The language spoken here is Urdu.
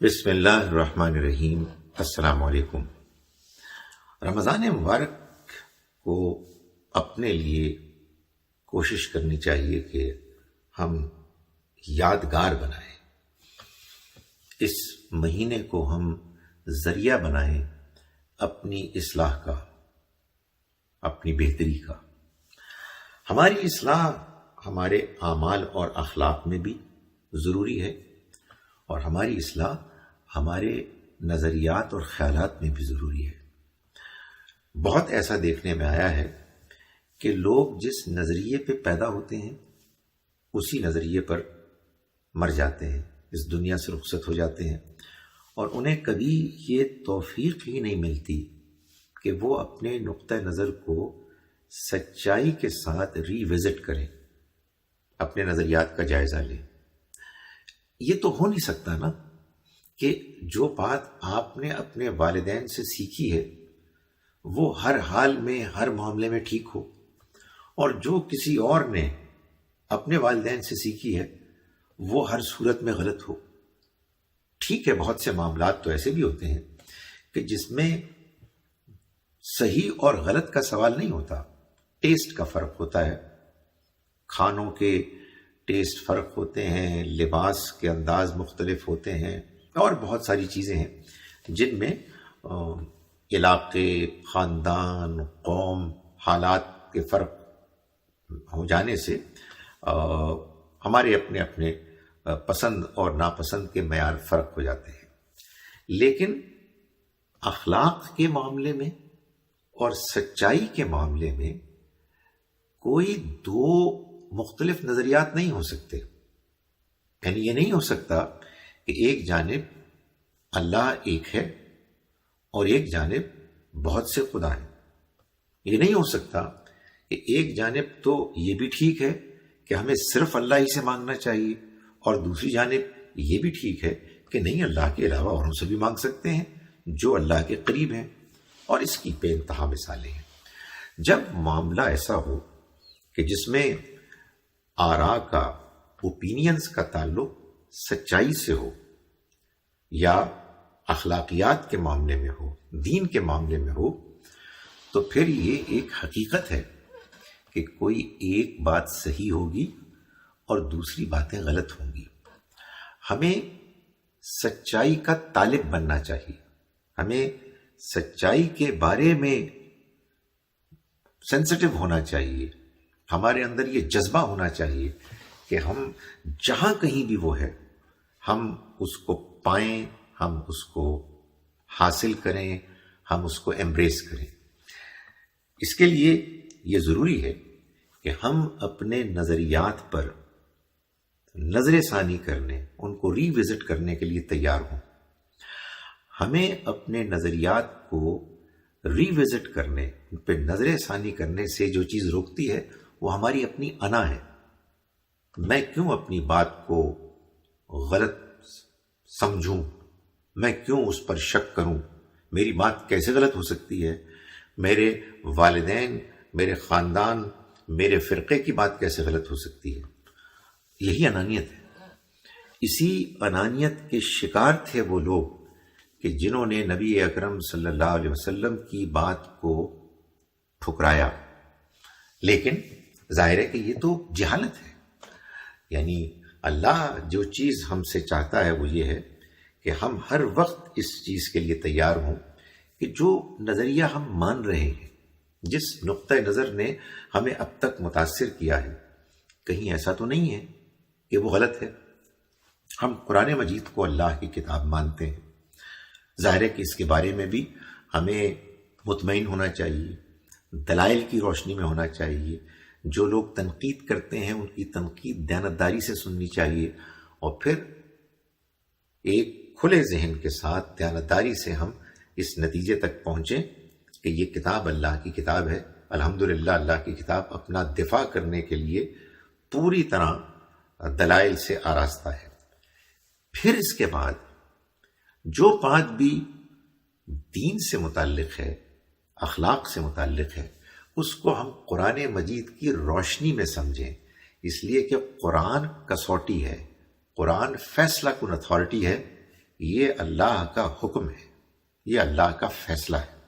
بسم اللہ الرحمن الرحیم۔ السلام علیکم۔ رمضان مبارک کو اپنے لیے کوشش کرنی چاہیے کہ ہم یادگار بنائیں، اس مہینے کو ہم ذریعہ بنائیں اپنی اصلاح کا، اپنی بہتری کا۔ ہماری اصلاح ہمارے اعمال اور اخلاق میں بھی ضروری ہے، اور ہماری اصلاح ہمارے نظریات اور خیالات میں بھی ضروری ہے۔ بہت ایسا دیکھنے میں آیا ہے کہ لوگ جس نظریے پہ پیدا ہوتے ہیں اسی نظریے پر مر جاتے ہیں، اس دنیا سے رخصت ہو جاتے ہیں، اور انہیں کبھی یہ توفیق ہی نہیں ملتی کہ وہ اپنے نقطہ نظر کو سچائی کے ساتھ ری وزٹ کریں، اپنے نظریات کا جائزہ لیں۔ یہ تو ہو نہیں سکتا نا کہ جو بات آپ نے اپنے والدین سے سیکھی ہے وہ ہر حال میں، ہر معاملے میں ٹھیک ہو، اور جو کسی اور نے اپنے والدین سے سیکھی ہے وہ ہر صورت میں غلط ہو۔ ٹھیک ہے، بہت سے معاملات تو ایسے بھی ہوتے ہیں کہ جس میں صحیح اور غلط کا سوال نہیں ہوتا، ٹیسٹ کا فرق ہوتا ہے، کھانوں کے ٹیسٹ فرق ہوتے ہیں، لباس کے انداز مختلف ہوتے ہیں، اور بہت ساری چیزیں ہیں جن میں علاقے، خاندان، قوم، حالات کے فرق ہو جانے سے ہمارے اپنے اپنے پسند اور ناپسند کے معیار فرق ہو جاتے ہیں۔ لیکن اخلاق کے معاملے میں اور سچائی کے معاملے میں کوئی دو مختلف نظریات نہیں ہو سکتے۔ یعنی یہ نہیں ہو سکتا کہ ایک جانب اللہ ایک ہے اور ایک جانب بہت سے خدا ہیں۔ یہ نہیں ہو سکتا کہ ایک جانب تو یہ بھی ٹھیک ہے کہ ہمیں صرف اللہ ہی سے مانگنا چاہیے، اور دوسری جانب یہ بھی ٹھیک ہے کہ نہیں، اللہ کے علاوہ اوروں سے بھی مانگ سکتے ہیں جو اللہ کے قریب ہیں، اور اس کی بے انتہا مثالیں ہیں۔ جب معاملہ ایسا ہو کہ جس میں آراء کا، اوپینینز کا تعلق سچائی سے ہو، یا اخلاقیات کے معاملے میں ہو، دین کے معاملے میں ہو، تو پھر یہ ایک حقیقت ہے کہ کوئی ایک بات صحیح ہوگی اور دوسری باتیں غلط ہوں گی۔ ہمیں سچائی کا طالب بننا چاہیے، ہمیں سچائی کے بارے میں سینسٹیو ہونا چاہیے، ہمارے اندر یہ جذبہ ہونا چاہیے کہ ہم جہاں کہیں بھی وہ ہے ہم اس کو پائیں، ہم اس کو حاصل کریں، ہم اس کو ایمبریس کریں۔ اس کے لیے یہ ضروری ہے کہ ہم اپنے نظریات پر نظر ثانی کرنے، ان کو ری وزٹ کرنے کے لیے تیار ہوں۔ ہمیں اپنے نظریات کو ری وزٹ کرنے، ان پہ نظر ثانی کرنے سے جو چیز روکتی ہے وہ ہماری اپنی انا ہے۔ میں کیوں اپنی بات کو غلط سمجھوں، میں کیوں اس پر شک کروں، میری بات کیسے غلط ہو سکتی ہے، میرے والدین، میرے خاندان، میرے فرقے کی بات کیسے غلط ہو سکتی ہے۔ یہی انانیت ہے۔ اسی انانیت کے شکار تھے وہ لوگ کہ جنہوں نے نبی اکرم صلی اللہ علیہ وسلم کی بات کو ٹھکرایا۔ لیکن ظاہر ہے کہ یہ تو جہالت ہے۔ یعنی اللہ جو چیز ہم سے چاہتا ہے وہ یہ ہے کہ ہم ہر وقت اس چیز کے لیے تیار ہوں کہ جو نظریہ ہم مان رہے ہیں، جس نقطہ نظر نے ہمیں اب تک متاثر کیا ہے، کہیں ایسا تو نہیں ہے کہ وہ غلط ہے۔ ہم قرآن مجید کو اللہ کی کتاب مانتے ہیں، ظاہر ہے کہ اس کے بارے میں بھی ہمیں مطمئن ہونا چاہیے، دلائل کی روشنی میں ہونا چاہیے۔ جو لوگ تنقید کرتے ہیں ان کی تنقید دیانتداری سے سننی چاہیے، اور پھر ایک کھلے ذہن کے ساتھ دیانتداری سے ہم اس نتیجے تک پہنچیں کہ یہ کتاب اللہ کی کتاب ہے۔ الحمدللہ اللہ کی کتاب اپنا دفاع کرنے کے لیے پوری طرح دلائل سے آراستہ ہے۔ پھر اس کے بعد جو بات بھی دین سے متعلق ہے، اخلاق سے متعلق ہے، اس کو ہم قرآن مجید کی روشنی میں سمجھیں، اس لیے کہ قرآن کسوٹی ہے، قرآن فیصلہ کن اتھارٹی ہے یہ اللہ کا حکم ہے، یہ اللہ کا فیصلہ ہے۔